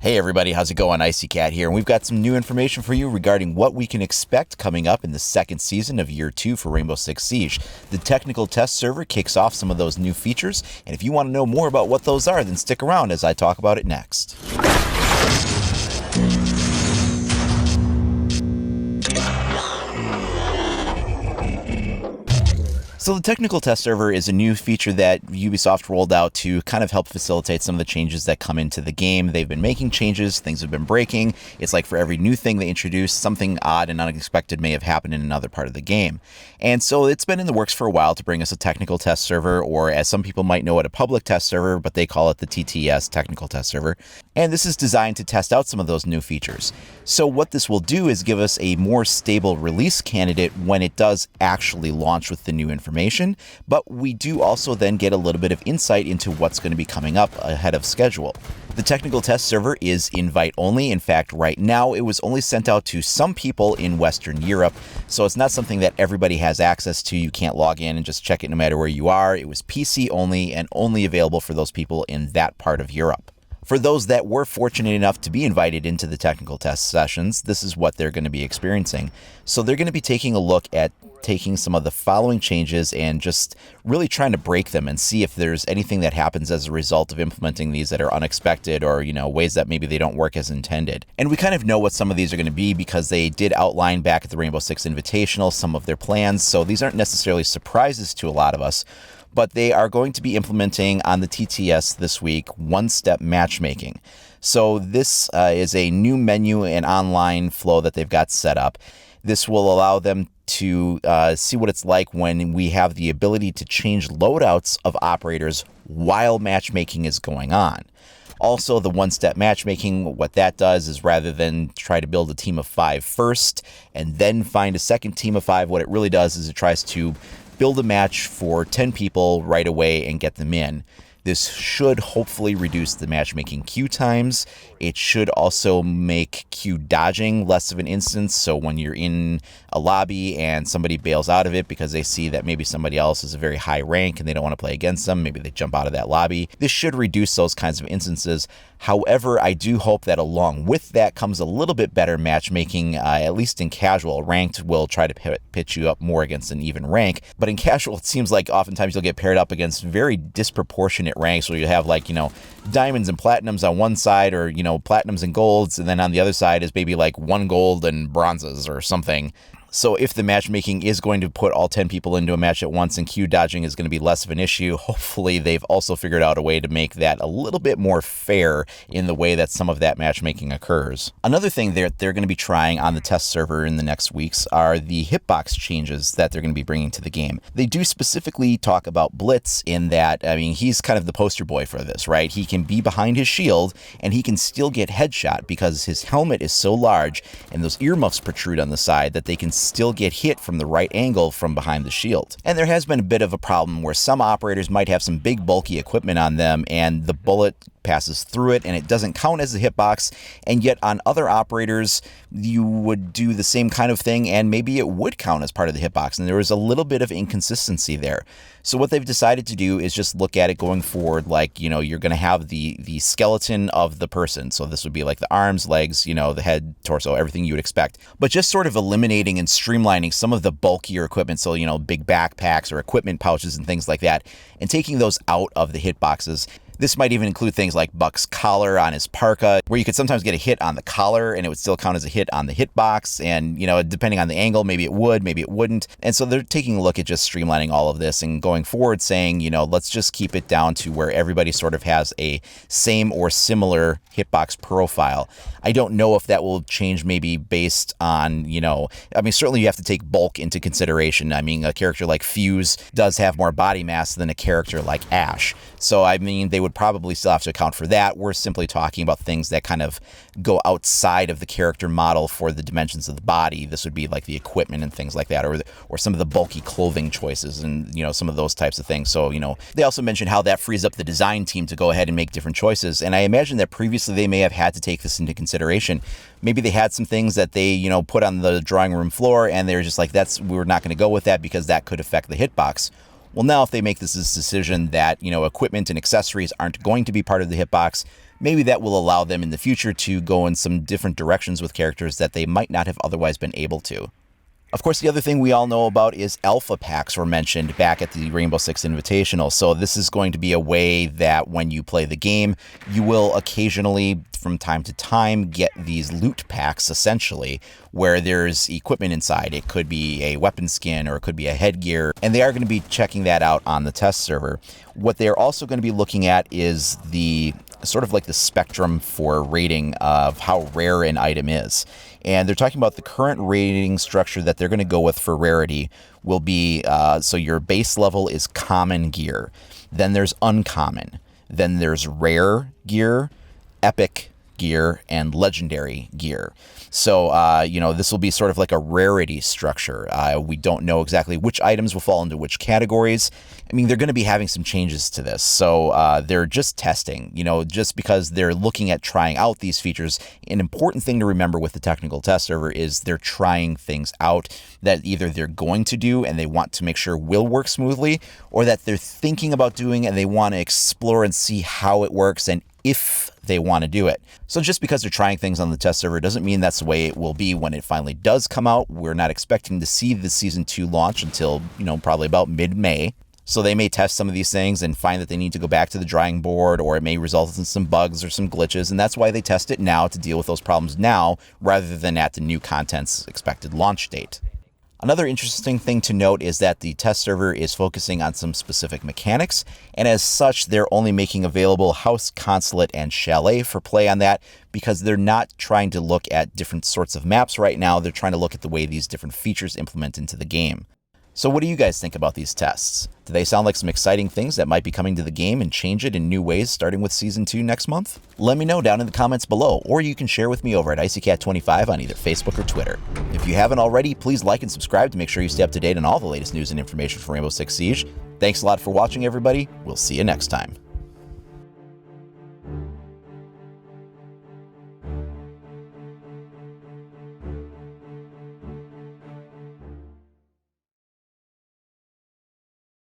Hey everybody, how's it going? Icy Cat here, and we've got some new information for you regarding what we can expect coming up in the second season of Year 2 for Rainbow Six Siege. The technical test server kicks off some of those new features, and if you want to know more about what those are, then stick around as I talk about it next. So the technical test server is a new feature that Ubisoft rolled out to kind of help facilitate some of the changes that come into the game. They've been making changes, things have been breaking. It's like for every new thing they introduce, something odd and unexpected may have happened in another part of the game. And so it's been in the works for a while to bring us a technical test server, or as some people might know it, a public test server, but they call it the TTS, technical test server. And this is designed to test out some of those new features. So what this will do is give us a more stable release candidate when it does actually launch with the new information, but we do also then get a little bit of insight into what's going to be coming up ahead of schedule. The technical test server is invite only. In fact, right now it was only sent out to some people in Western Europe, so it's not something that everybody has access to. You can't log in and just check it no matter where you are. It was PC only and only available for those people in that part of Europe. For those that were fortunate enough to be invited into the technical test sessions, this is what they're going to be experiencing. So they're going to be taking a look at taking some of the following changes and just really trying to break them and see if there's anything that happens as a result of implementing these that are unexpected or, ways that maybe they don't work as intended. And we kind of know what some of these are going to be because they did outline back at the Rainbow Six Invitational some of their plans. So these aren't necessarily surprises to a lot of us, but they are going to be implementing on the TTS this week one-step matchmaking. So this is a new menu and online flow that they've got set up. This will allow them to see what it's like when we have the ability to change loadouts of operators while matchmaking is going on. Also, the one-step matchmaking, what that does is rather than try to build a team of 5 first and then find a second team of 5, what it really does is it tries to build a match for 10 people right away and get them in. This should hopefully reduce the matchmaking queue times. It should also make queue dodging less of an instance. So when you're in a lobby and somebody bails out of it because they see that maybe somebody else is a very high rank and they don't want to play against them, maybe they jump out of that lobby. This should reduce those kinds of instances. However, I do hope that along with that comes a little bit better matchmaking, at least in casual. Ranked will try to pitch you up more against an even rank, but in casual, it seems like oftentimes you'll get paired up against very disproportionate ranks where you have diamonds and platinums on one side, or platinums and golds, and then on the other side is maybe like 1 gold and bronzes or something. So if the matchmaking is going to put all 10 people into a match at once and queue dodging is going to be less of an issue, hopefully they've also figured out a way to make that a little bit more fair in the way that some of that matchmaking occurs. Another thing they're going to be trying on the test server in the next weeks are the hitbox changes that they're going to be bringing to the game. They do specifically talk about Blitz in that, he's kind of the poster boy for this, right? He can be behind his shield and he can still get headshot because his helmet is so large and those earmuffs protrude on the side that they can still get hit from the right angle from behind the shield. And there has been a bit of a problem where some operators might have some big bulky equipment on them and the bullet passes through it and it doesn't count as a hitbox, and yet on other operators you would do the same kind of thing and maybe it would count as part of the hitbox, and there was a little bit of inconsistency there. So what they've decided to do is just look at it going forward like, you're going to have the skeleton of the person. So this would be like the arms, legs, the head, torso, everything you would expect. But just sort of eliminating and streamlining some of the bulkier equipment. So, big backpacks or equipment pouches and things like that, and taking those out of the hitboxes. This might even include things like Buck's collar on his parka, where you could sometimes get a hit on the collar and it would still count as a hit on the hitbox. And, depending on the angle, maybe it would, maybe it wouldn't. And so they're taking a look at just streamlining all of this and going forward saying, let's just keep it down to where everybody sort of has a same or similar hitbox profile. I don't know if that will change maybe based on, certainly you have to take bulk into consideration. A character like Fuse does have more body mass than a character like Ash. So, they would probably still have to account for that. We're simply talking about things that kind of go outside of the character model for the dimensions of the body. This would be like the equipment and things like that, or some of the bulky clothing choices and, some of those types of things. So, they also mentioned how that frees up the design team to go ahead and make different choices. And I imagine that previously they may have had to take this into consideration. Maybe they had some things that they, put on the drawing room floor and they're just like, we're not going to go with that because that could affect the hitbox. Well, now if they make this decision that, equipment and accessories aren't going to be part of the hitbox, maybe that will allow them in the future to go in some different directions with characters that they might not have otherwise been able to. Of course, the other thing we all know about is alpha packs were mentioned back at the Rainbow Six Invitational. So this is going to be a way that when you play the game, you will occasionally, from time to time, get these loot packs, essentially, where there's equipment inside. It could be a weapon skin or it could be a headgear, and they are going to be checking that out on the test server. What they're also going to be looking at is the sort of like the spectrum for rating of how rare an item is. And they're talking about the current rating structure that they're going to go with for rarity will be, so your base level is common gear. Then there's uncommon. Then there's rare gear, epic gear, and legendary gear. So, this will be sort of like a rarity structure. We don't know exactly which items will fall into which categories. I mean, they're going to be having some changes to this. So they're just testing, just because they're looking at trying out these features. An important thing to remember with the technical test server is they're trying things out that either they're going to do and they want to make sure will work smoothly, or that they're thinking about doing and they want to explore and see how it works and if they want to do it. So just because they're trying things on the test server doesn't mean that's the way it will be when it finally does come out. We're not expecting to see the Season 2 launch until, probably about mid-May. So they may test some of these things and find that they need to go back to the drawing board, or it may result in some bugs or some glitches, and that's why they test it now, to deal with those problems now rather than at the new content's expected launch date. Another interesting thing to note is that the test server is focusing on some specific mechanics, and as such, they're only making available House, Consulate, and Chalet for play on that, because they're not trying to look at different sorts of maps right now. They're trying to look at the way these different features implement into the game. So what do you guys think about these tests? Do they sound like some exciting things that might be coming to the game and change it in new ways starting with Season 2 next month? Let me know down in the comments below, or you can share with me over at IcyCat25 on either Facebook or Twitter. If you haven't already, please like and subscribe to make sure you stay up to date on all the latest news and information from Rainbow Six Siege. Thanks a lot for watching, everybody. We'll see you next time.